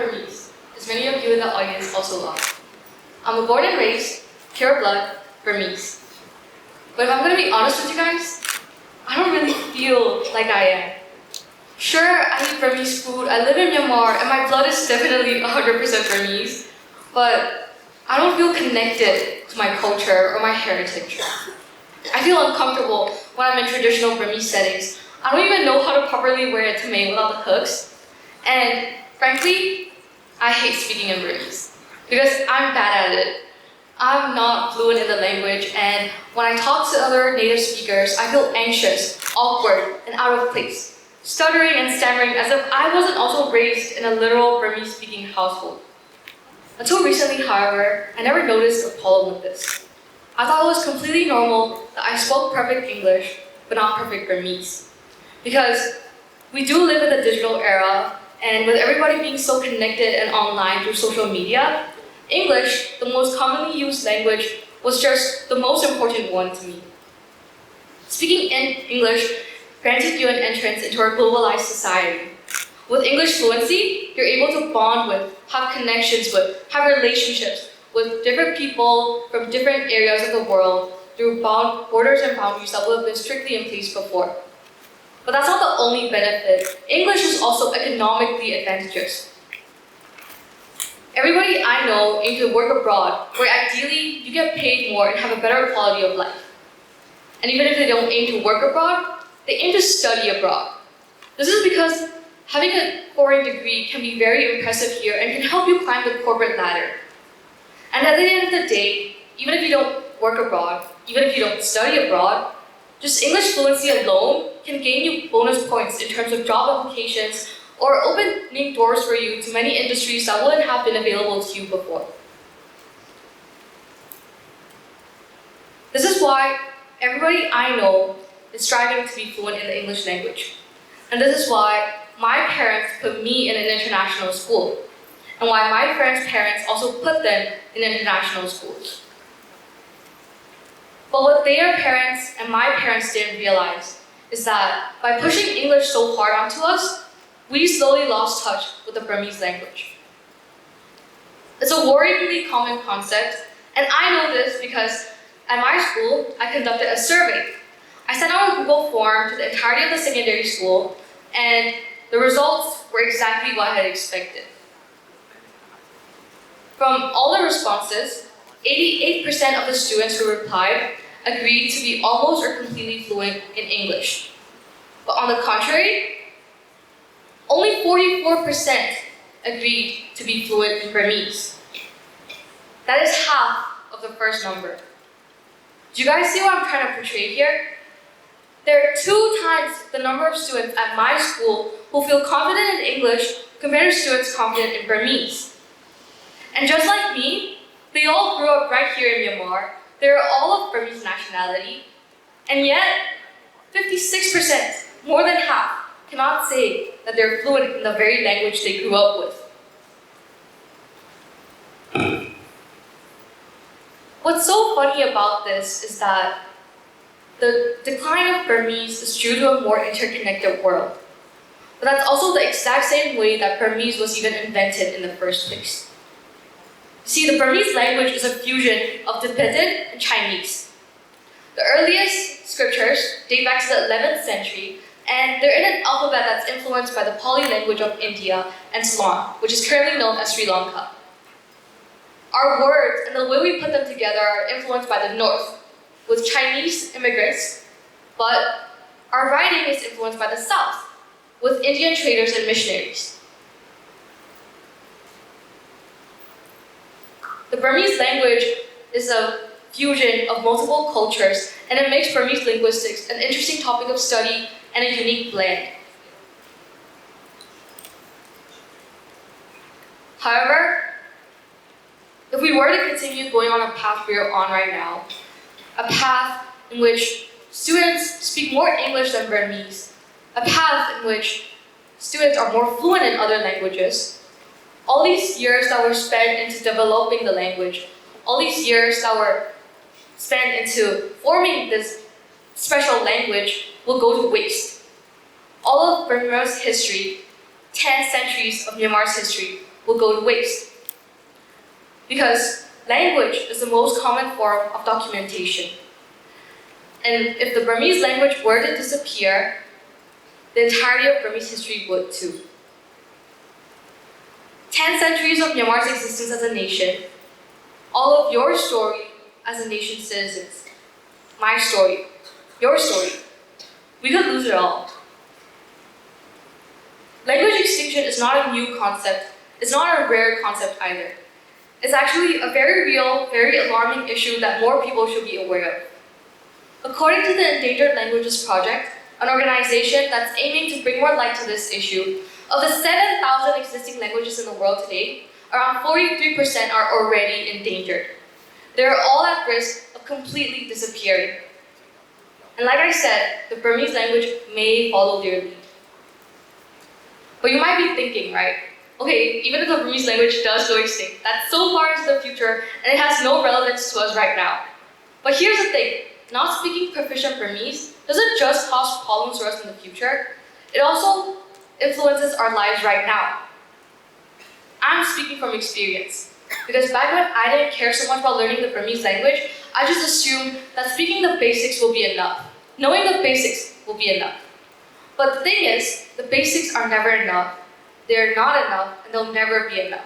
Burmese, as many of you in the audience also are. I'm a born and raised, pure blood Burmese. But if I'm going to be honest with you guys, I don't really feel like I am. Sure, I eat Burmese food, I live in Myanmar, and my blood is definitely 100% Burmese, but I don't feel connected to my culture or my heritage. I feel uncomfortable when I'm in traditional Burmese settings. I don't even know how to properly wear a tame without the hooks. And frankly, I hate speaking in Burmese because I'm bad at it. I'm not fluent in the language, and when I talk to other native speakers, I feel anxious, awkward, and out of place, stuttering and stammering as if I wasn't also raised in a literal Burmese-speaking household. Until recently, however, I never noticed a problem with this. I thought it was completely normal that I spoke perfect English, but not perfect Burmese. Because we do live in the digital era, and with everybody being so connected and online through social media, English, the most commonly used language, was just the most important one to me. Speaking in English granted you an entrance into our globalized society. With English fluency, you're able to bond with, have connections with, have relationships with different people from different areas of the world through borders and boundaries that would have been strictly in place before. But that's not the only benefit. English is also economically advantageous. Everybody I know aims to work abroad, where ideally you get paid more and have a better quality of life. And even if they don't aim to work abroad, they aim to study abroad. This is because having a foreign degree can be very impressive here and can help you climb the corporate ladder. And at the end of the day, even if you don't work abroad, even if you don't study abroad, just English fluency alone can gain you bonus points in terms of job applications or opening doors for you to many industries that wouldn't have been available to you before. This is why everybody I know is striving to be fluent in the English language. And this is why my parents put me in an international school, and why my friends' parents also put them in international schools. But what their parents and my parents didn't realize is that by pushing English so hard onto us, we slowly lost touch with the Burmese language. It's a worryingly common concept, and I know this because at my school, I conducted a survey. I sent out a Google form to the entirety of the secondary school, and the results were exactly what I had expected. From all the responses, 88% of the students who replied agreed to be almost or completely fluent in English. But on the contrary, only 44% agreed to be fluent in Burmese. That is half of the first number. Do you guys see what I'm trying to portray here? There are 2 times the number of students at my school who feel confident in English compared to students confident in Burmese. And just like me, they all grew up right here in Myanmar. They are all of Burmese nationality, and yet 56%, more than half, cannot say that they're fluent in the very language they grew up with. What's so funny about this is that the decline of Burmese is due to a more interconnected world. But that's also the exact same way that Burmese was even invented in the first place. See, the Burmese language is a fusion of Tibetan and Chinese. The earliest scriptures date back to the 11th century, and they're in an alphabet that's influenced by the Pali language of India and Ceylon, which is currently known as Sri Lanka. Our words and the way we put them together are influenced by the North, with Chinese immigrants, but our writing is influenced by the South, with Indian traders and missionaries. The Burmese language is a fusion of multiple cultures, and it makes Burmese linguistics an interesting topic of study and a unique blend. However, if we were to continue going on a path we are on right now, a path in which students speak more English than Burmese, a path in which students are more fluent in other languages, all these years that were spent into developing the language, all these years that were spent into forming this special language will go to waste. All of Burma's history, 10 centuries of Myanmar's history, will go to waste. Because language is the most common form of documentation. And if the Burmese language were to disappear, the entirety of Burmese history would too. 10 centuries of Myanmar's existence as a nation, all of your story as a nation's citizens, my story, your story, we could lose it all. Language extinction is not a new concept. It's not a rare concept either. It's actually a very real, very alarming issue that more people should be aware of. According to the Endangered Languages Project, an organization that's aiming to bring more light to this issue, of the 7,000 existing languages in the world today, around 43% are already endangered. They're all at risk of completely disappearing. And like I said, the Burmese language may follow their lead. But you might be thinking, right? Okay, even if the Burmese language does go extinct, that's so far into the future and it has no relevance to us right now. But here's the thing, not speaking proficient Burmese doesn't just cause problems for us in the future, it also influences our lives right now. I'm speaking from experience, because back when I didn't care so much about learning the Burmese language, I just assumed that speaking the basics will be enough. Knowing the basics will be enough. But the thing is, the basics are never enough. They're not enough, and they'll never be enough.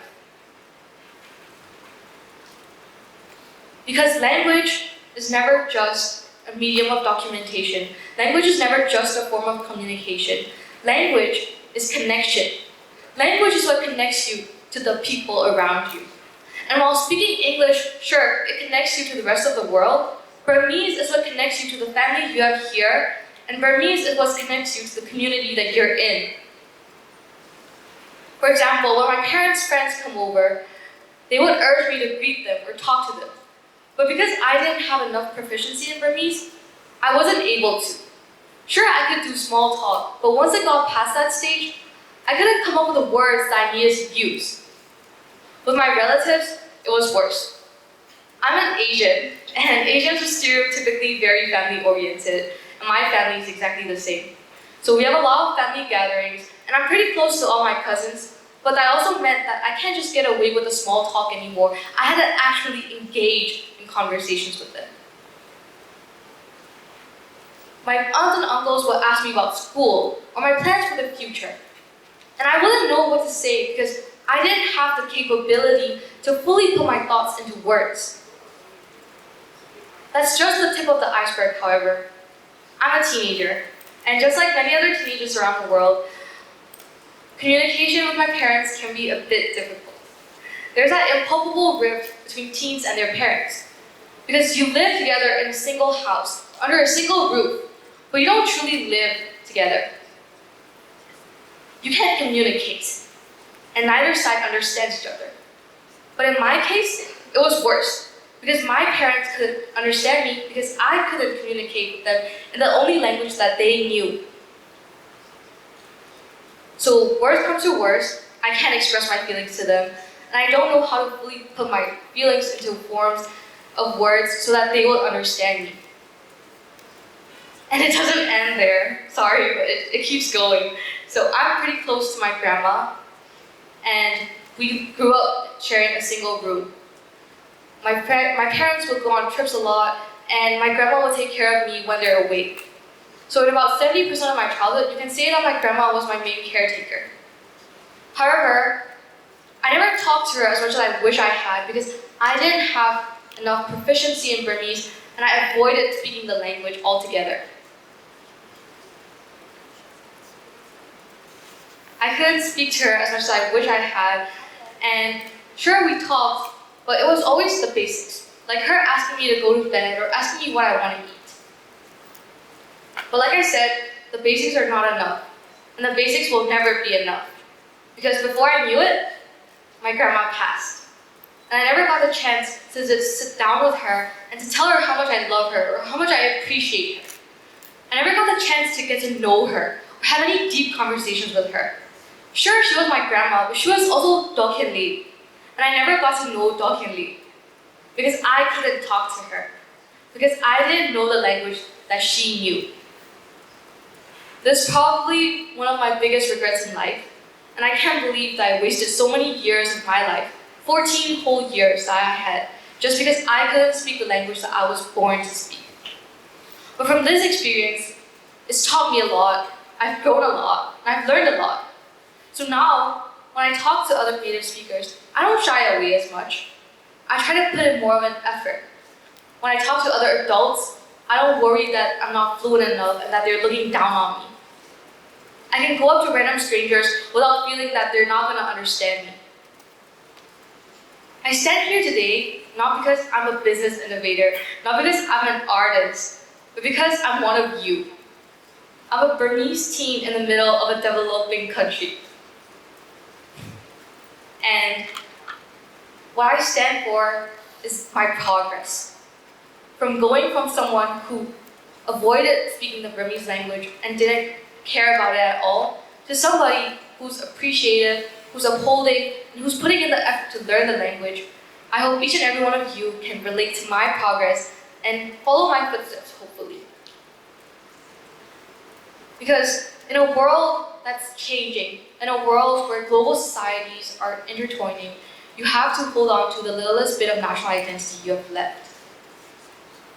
Because language is never just a medium of documentation. Language is never just a form of communication. Language is connection. Language is what connects you to the people around you. And while speaking English, sure, it connects you to the rest of the world, Burmese is what connects you to the family you have here, and Burmese is what connects you to the community that you're in. For example, when my parents' friends come over, they would urge me to greet them or talk to them. But because I didn't have enough proficiency in Burmese, I wasn't able to. Sure, I could do small talk, but once I got past that stage, I couldn't come up with the words that I needed to use. With my relatives, it was worse. I'm an Asian, and Asians are stereotypically very family-oriented, and my family is exactly the same. So we have a lot of family gatherings, and I'm pretty close to all my cousins, but that also meant that I can't just get away with the small talk anymore. I had to actually engage in conversations with them. My aunts and uncles would ask me about school or my plans for the future. And I wouldn't know what to say because I didn't have the capability to fully put my thoughts into words. That's just the tip of the iceberg, however. I'm a teenager, and just like many other teenagers around the world, communication with my parents can be a bit difficult. There's that impalpable rift between teens and their parents. Because you live together in a single house, under a single roof, but you don't truly live together. You can't communicate, and neither side understands each other. But in my case, it was worse, because my parents couldn't understand me because I couldn't communicate with them in the only language that they knew. So worst comes to worst, I can't express my feelings to them, and I don't know how to fully put my feelings into forms of words so that they will understand me. And it doesn't end there, sorry, but it keeps going. So I'm pretty close to my grandma, and we grew up sharing a single room. My parents would go on trips a lot, and my grandma would take care of me when they're awake. So in about 70% of my childhood, you can say that my grandma was my main caretaker. However, I never talked to her as much as I wish I had because I didn't have enough proficiency in Burmese, and I avoided speaking the language altogether. I couldn't speak to her as much as I wish I had, and sure we talked, but it was always the basics, like her asking me to go to bed or asking me what I want to eat. But like I said, the basics are not enough, and the basics will never be enough, because before I knew it, my grandma passed, and I never got the chance to just sit down with her and to tell her how much I love her or how much I appreciate her. I never got the chance to get to know her or have any deep conversations with her. Sure, she was my grandma, but she was also Dokhyunli, and I never got to know Dokhyunli because I couldn't talk to her, because I didn't know the language that she knew. This is probably one of my biggest regrets in life, And I can't believe that I wasted so many years of my life, 14 whole years that I had, just because I couldn't speak the language that I was born to speak. But from this experience, it's taught me a lot. I've grown a lot, and I've learned a lot. So now, when I talk to other native speakers, I don't shy away as much. I try to put in more of an effort. When I talk to other adults, I don't worry that I'm not fluent enough and that they're looking down on me. I can go up to random strangers without feeling that they're not going to understand me. I stand here today not because I'm a business innovator, not because I'm an artist, but because I'm one of you. I'm a Burmese teen in the middle of a developing country. And what I stand for is my progress. From going from someone who avoided speaking the Burmese language and didn't care about it at all, to somebody who's appreciative, who's upholding, and who's putting in the effort to learn the language. I hope each and every one of you can relate to my progress and follow my footsteps, hopefully. Because in a world that's changing, in a world where global societies are intertwining, you have to hold on to the littlest bit of national identity you have left.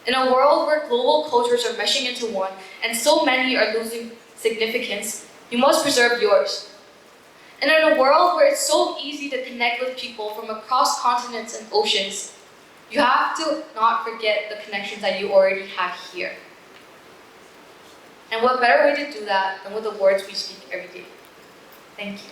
In a world where global cultures are meshing into one, and so many are losing significance, you must preserve yours. And in a world where it's so easy to connect with people from across continents and oceans, you have to not forget the connections that you already have here. And what better way to do that than with the words we speak every day? Thank you.